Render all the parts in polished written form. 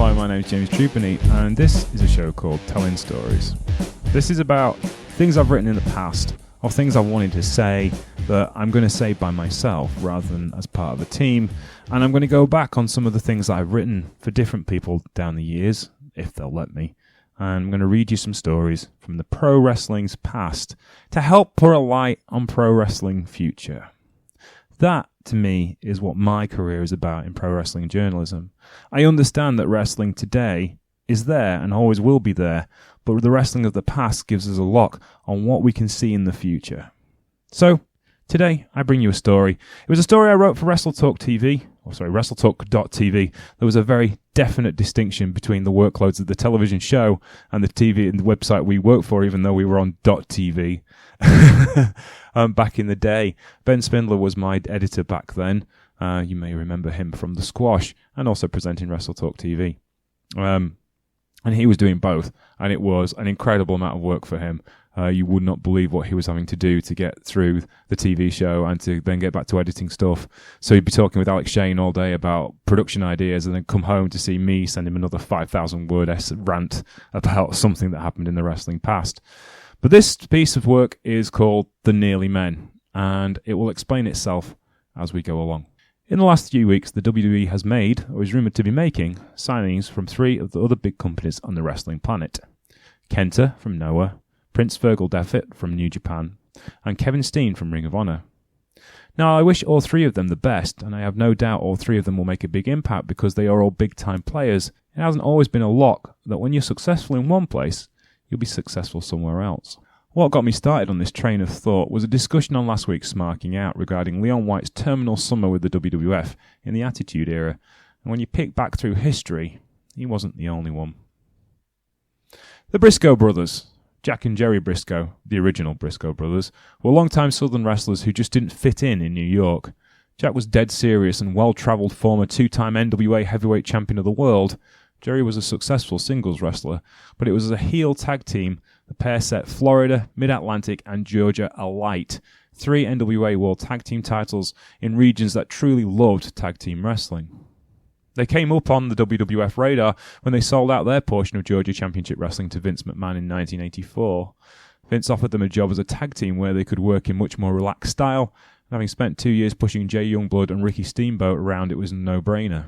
Hi, my name is James Truepenny, and this is a show called Telling Stories. This is about things I've written in the past, or things I wanted to say that I'm going to say by myself rather than as part of a team, and I'm going to go back on some of the things that I've written for different people down the years, if they'll let me, and I'm going to read you some stories from the pro wrestling's past to help put a light on pro wrestling future. That, to me, is what my career is about in pro wrestling journalism. I understand that wrestling today is there and always will be there, but the wrestling of the past gives us a look on what we can see in the future. So, today, I bring you a story. It was a story I wrote for WrestleTalk.tv. There was a very definite distinction between the workloads of the television show and the TV and the website we worked for, even though we were on .tv. Back in the day, Ben Spindler was my editor back then. You may remember him from The Squash and also presenting WrestleTalk TV. And he was doing both, and it was an incredible amount of work for him. You would not believe what he was having to do to get through the TV show and to then get back to editing stuff. So he'd be talking with Alex Shane all day about production ideas and then come home to see me send him another 5,000-word rant about something that happened in the wrestling past. But this piece of work is called The Nearly Men, and it will explain itself as we go along. In the last few weeks, the WWE has made, or is rumoured to be making, signings from 3 of the other big companies on the wrestling planet. Kenta from Noah, Prince Virgil Devitt from New Japan, and Kevin Steen from Ring of Honor. Now, I wish all 3 of them the best, and I have no doubt all 3 of them will make a big impact because they are all big-time players. It hasn't always been a lock that when you're successful in one place, you'll be successful somewhere else. What got me started on this train of thought was a discussion on last week's Smarking Out regarding Leon White's terminal summer with the WWF in the Attitude Era, and when you pick back through history, he wasn't the only one. The Briscoe brothers, Jack and Jerry Briscoe, the original Briscoe brothers, were longtime Southern wrestlers who just didn't fit in New York. Jack was dead serious and well-travelled former 2-time NWA heavyweight champion of the world. Jerry was a successful singles wrestler, but it was as a heel tag team the pair set Florida, Mid-Atlantic and Georgia alight. 3 NWA World Tag Team titles in regions that truly loved tag team wrestling. They came up on the WWF radar when they sold out their portion of Georgia Championship Wrestling to Vince McMahon in 1984. Vince offered them a job as a tag team where they could work in much more relaxed style, and having spent 2 years pushing Jay Youngblood and Ricky Steamboat around, it was a no-brainer.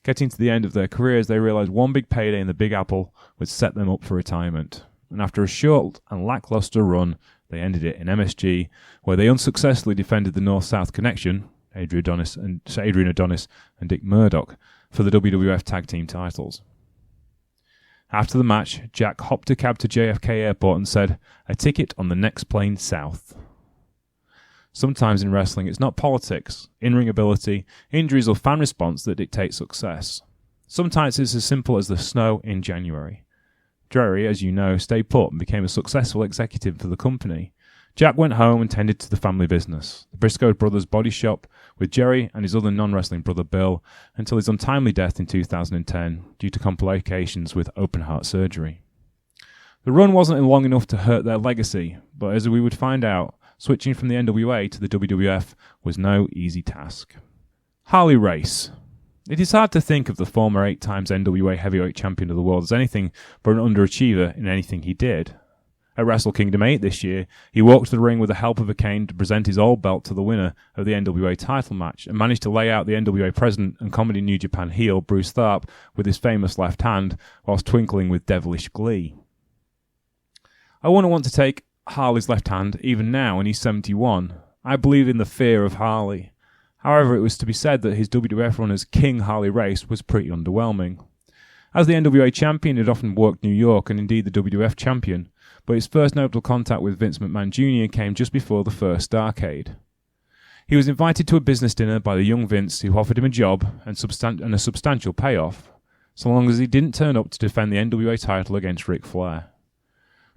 Getting to the end of their careers, they realised one big payday in the Big Apple would set them up for retirement. And after a short and lacklustre run, they ended it in MSG, where they unsuccessfully defended the North-South connection, Adrian Adonis and Dick Murdoch, for the WWF Tag Team titles. After the match, Jack hopped a cab to JFK Airport and said, "A ticket on the next plane south." Sometimes in wrestling, it's not politics, in-ring ability, injuries or fan response that dictate success. Sometimes it's as simple as the snow in January. Jerry, as you know, stayed put and became a successful executive for the company. Jack went home and tended to the family business, the Briscoe brothers' body shop, with Jerry and his other non-wrestling brother Bill, until his untimely death in 2010 due to complications with open-heart surgery. The run wasn't long enough to hurt their legacy, but as we would find out, switching from the NWA to the WWF was no easy task. Harley Race. It is hard to think of the former 8 times NWA heavyweight champion of the world as anything but an underachiever in anything he did. At Wrestle Kingdom 8 this year, he walked to the ring with the help of a cane to present his old belt to the winner of the NWA title match and managed to lay out the NWA president and comedy New Japan heel Bruce Tharpe with his famous left hand whilst twinkling with devilish glee. I wouldn't want to take Harley's left hand even now when he's 71. I believe in the fear of Harley. However, it was to be said that his WWF run as King Harley Race was pretty underwhelming. As the NWA champion, he had often worked New York and indeed the WWF champion, but his first notable contact with Vince McMahon Jr. came just before the first Starrcade. He was invited to a business dinner by the young Vince, who offered him a job and a substantial payoff, so long as he didn't turn up to defend the NWA title against Ric Flair.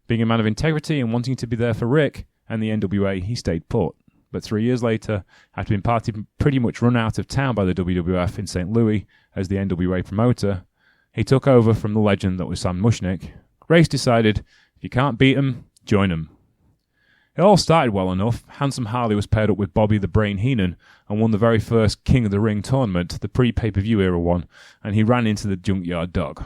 Being a man of integrity and wanting to be there for Rick and the NWA, he stayed put. But 3 years later, after being pretty much run out of town by the WWF in St. Louis as the NWA promoter, he took over from the legend that was Sam Mushnick. Race decided, if you can't beat 'em, join 'em. It all started well enough. Handsome Harley was paired up with Bobby the Brain Heenan and won the very first King of the Ring tournament, the pre-pay-per-view era one, and he ran into the Junkyard Dog.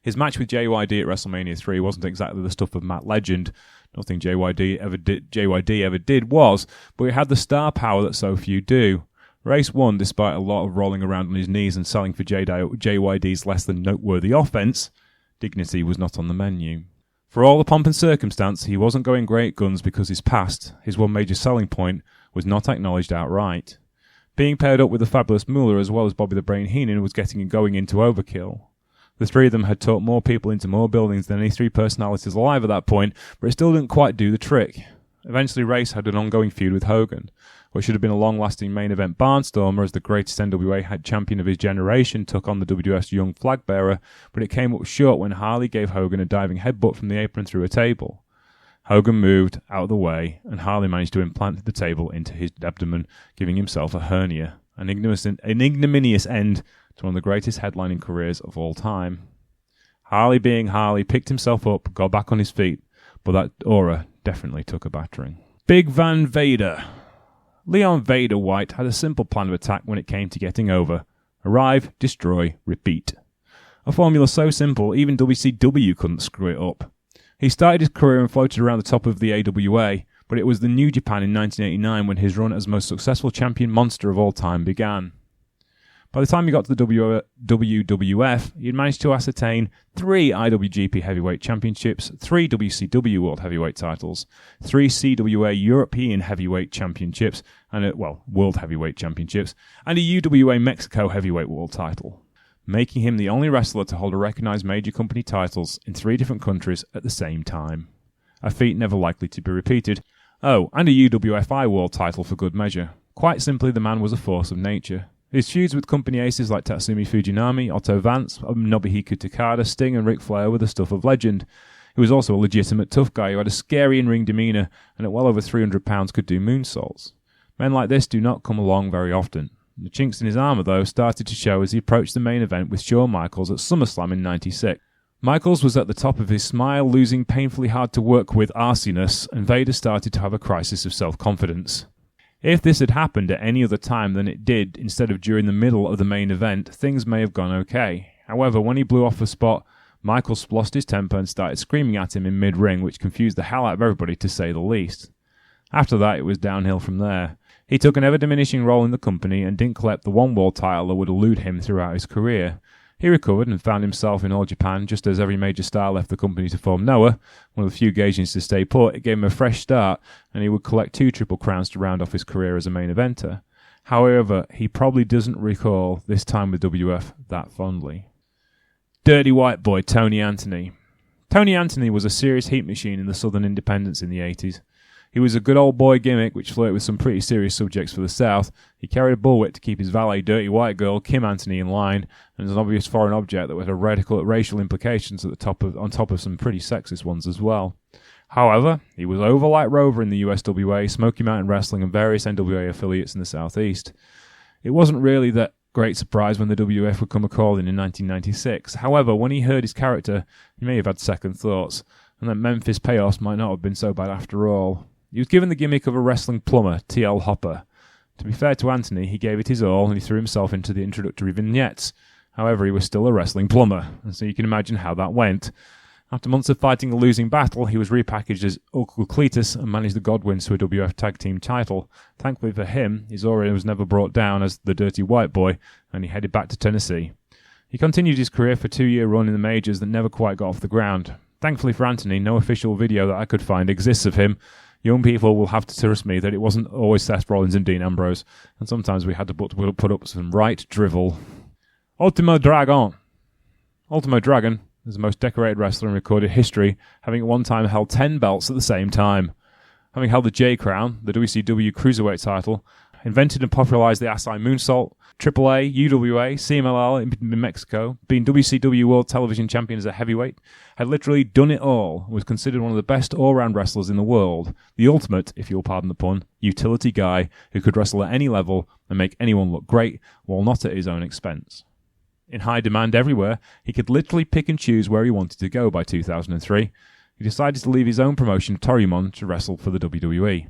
His match with JYD at WrestleMania 3 wasn't exactly the stuff of Matt Legend. Nothing JYD ever did was, but it had the star power that so few do. Race won despite a lot of rolling around on his knees and selling for JYD's less than noteworthy offense. Dignity was not on the menu. For all the pomp and circumstance, he wasn't going great guns because his past, his one major selling point, was not acknowledged outright. Being paired up with the fabulous Moolah as well as Bobby the Brain Heenan was going into overkill. The three of them had talked more people into more buildings than any three personalities alive at that point, but it still didn't quite do the trick. Eventually Race had an ongoing feud with Hogan. What should have been a long-lasting main event barnstormer as the greatest NWA champion of his generation took on the WWF's young flag bearer, but it came up short when Harley gave Hogan a diving headbutt from the apron through a table. Hogan moved out of the way, and Harley managed to implant the table into his abdomen, giving himself a hernia. An ignominious end to one of the greatest headlining careers of all time. Harley being Harley picked himself up, got back on his feet, but that aura definitely took a battering. Big Van Vader. Leon Vader White had a simple plan of attack when it came to getting over. Arrive, destroy, repeat. A formula so simple, even WCW couldn't screw it up. He started his career and floated around the top of the AWA, but it was the New Japan in 1989 when his run as most successful champion monster of all time began. By the time he got to the WWF, he had managed to ascertain 3 IWGP Heavyweight Championships, 3 WCW World Heavyweight titles, 3 CWA European Heavyweight Championships, and World Heavyweight Championships, and a UWA Mexico Heavyweight World title, making him the only wrestler to hold a recognized major company titles in 3 different countries at the same time. A feat never likely to be repeated. Oh, and a UWFI World title for good measure. Quite simply, the man was a force of nature. His feuds with company aces like Tatsumi Fujinami, Otto Vance, Nobuhiko Takada, Sting and Ric Flair were the stuff of legend. He was also a legitimate tough guy who had a scary in-ring demeanour and at well over 300 pounds could do moonsaults. Men like this do not come along very often. The chinks in his armour, though, started to show as he approached the main event with Shawn Michaels at SummerSlam in '96. Michaels was at the top of his smile, losing painfully hard to work with arsiness, and Vader started to have a crisis of self-confidence. If this had happened at any other time than it did instead of during the middle of the main event, things may have gone okay. However, when he blew off a spot, Michaels lost his temper and started screaming at him in mid-ring, which confused the hell out of everybody to say the least. After that, it was downhill from there. He took an ever-diminishing role in the company and didn't collect the one world title that would elude him throughout his career. He recovered and found himself in All Japan just as every major star left the company to form Noah, one of the few Gaijins to stay put. It gave him a fresh start, and he would collect 2 Triple Crowns to round off his career as a main eventer. However, he probably doesn't recall this time with WWF that fondly. Dirty White Boy Tony Anthony. Tony Anthony was a serious heat machine in the Southern independents in the 80s. He was a good old boy gimmick which flirted with some pretty serious subjects for the South. He carried a bullwhip to keep his valet, Dirty White Girl, Kim Anthony, in line, and was an obvious foreign object that had racial implications on top of some pretty sexist ones as well. However, he was over like Rover in the USWA, Smoky Mountain Wrestling, and various NWA affiliates in the Southeast. It wasn't really that great surprise when the WWF would come a-calling in 1996. However, when he heard his character, he may have had second thoughts, and that Memphis Payoffs might not have been so bad after all. He was given the gimmick of a wrestling plumber, T.L. Hopper. To be fair to Anthony, he gave it his all and he threw himself into the introductory vignettes. However, he was still a wrestling plumber, and so you can imagine how that went. After months of fighting a losing battle, he was repackaged as Uncle Cletus and managed the Godwins to a WWF Tag Team title. Thankfully for him, his aura was never brought down as the Dirty White Boy, and he headed back to Tennessee. He continued his career for a 2-year run in the majors that never quite got off the ground. Thankfully for Anthony, no official video that I could find exists of him. Young people will have to trust me that it wasn't always Seth Rollins and Dean Ambrose, and sometimes we had to put up some right drivel. Ultimo Dragon. Ultimo Dragon is the most decorated wrestler in recorded history, having at one time held 10 belts at the same time. Having held the J-Crown, the WCW Cruiserweight title, invented and popularized the Asai Moonsault, AAA, UWA, CMLL in Mexico, being WCW World Television Champion as a heavyweight, had literally done it all, and was considered one of the best all-round wrestlers in the world. The ultimate, if you'll pardon the pun, utility guy who could wrestle at any level and make anyone look great, while not at his own expense. In high demand everywhere, he could literally pick and choose where he wanted to go by 2003. he decided to leave his own promotion, Toryumon, to wrestle for the WWE.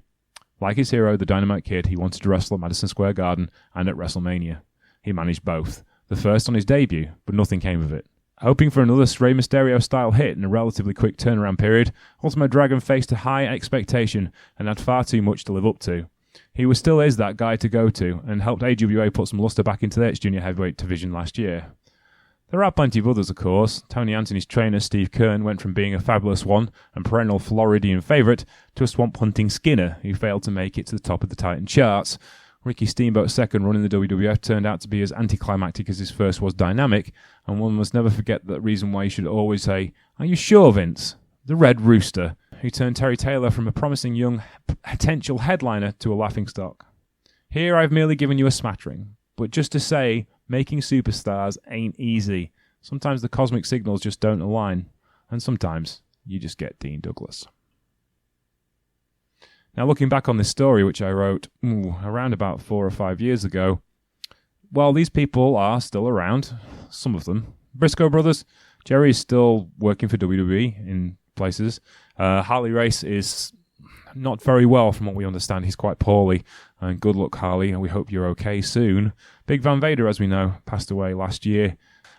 Like his hero, the Dynamite Kid, he wanted to wrestle at Madison Square Garden and at WrestleMania. He managed both, the first on his debut, but nothing came of it. Hoping for another Rey Mysterio-style hit in a relatively quick turnaround period, Ultimo Dragon faced a high expectation and had far too much to live up to. He still is that guy to go to, and helped AWA put some luster back into their junior heavyweight division last year. There are plenty of others, of course. Tony Anthony's trainer, Steve Kern, went from being a fabulous one and perennial Floridian favourite to a swamp-hunting Skinner who failed to make it to the top of the Titan charts. Ricky Steamboat's second run in the WWF turned out to be as anticlimactic as his first was dynamic, and one must never forget that reason why you should always say, "Are you sure, Vince?" The Red Rooster, who turned Terry Taylor from a promising young potential headliner to a laughingstock. Here I've merely given you a smattering, but just to say, making superstars ain't easy. Sometimes the cosmic signals just don't align, and sometimes you just get Dean Douglas. Now, looking back on this story, which I wrote around about 4 or 5 years ago, well, these people are still around, some of them. Briscoe brothers, Jerry is still working for WWE in places. Harley Race is not very well, from what we understand. He's quite poorly. And good luck, Harley, and we hope you're okay soon. Big Van Vader, as we know, passed away last year.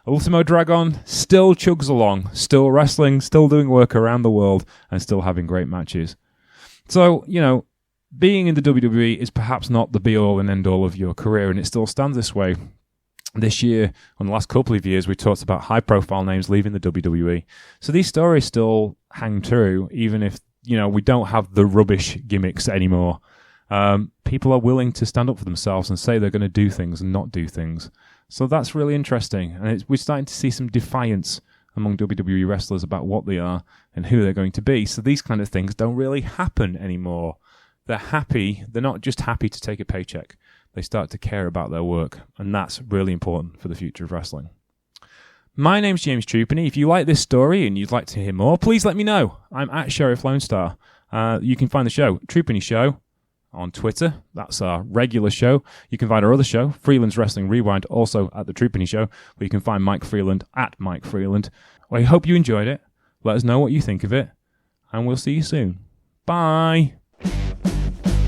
Ultimo Dragon still chugs along, still wrestling, still doing work around the world, and still having great matches. So, being in the WWE is perhaps not the be-all and end-all of your career, and it still stands this way. This year, on the last couple of years, we talked about high-profile names leaving the WWE. So these stories still hang true, even if, we don't have the rubbish gimmicks anymore. People are willing to stand up for themselves and say they're going to do things and not do things. So that's really interesting, and we're starting to see some defiance among WWE wrestlers about what they are and who they're going to be. So these kind of things don't really happen anymore. They're happy. They're not just happy to take a paycheck. They start to care about their work, and that's really important for the future of wrestling. My name's James Truepenny. If you like this story and you'd like to hear more, please let me know. I'm at Sheriff Lone Star. You can find the show, Truepenny Show, on Twitter. That's our regular show. You can find our other show, Freeland's Wrestling Rewind, also at the Truepenny Show, where you can find Mike Freeland at Mike Freeland. Well, I hope you enjoyed it. Let us know what you think of it, and we'll see you soon. Bye!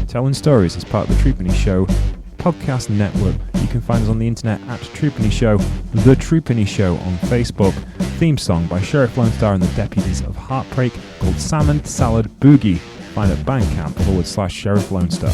Telling Stories is part of the Truepenny Show podcast network. You can find us on the internet at Truepenny Show, The Truepenny Show on Facebook. Theme song by Sheriff Lone Star and the Deputies of Heartbreak called Salmon Salad Boogie. Find at Bandcamp /Sheriff Lone Star.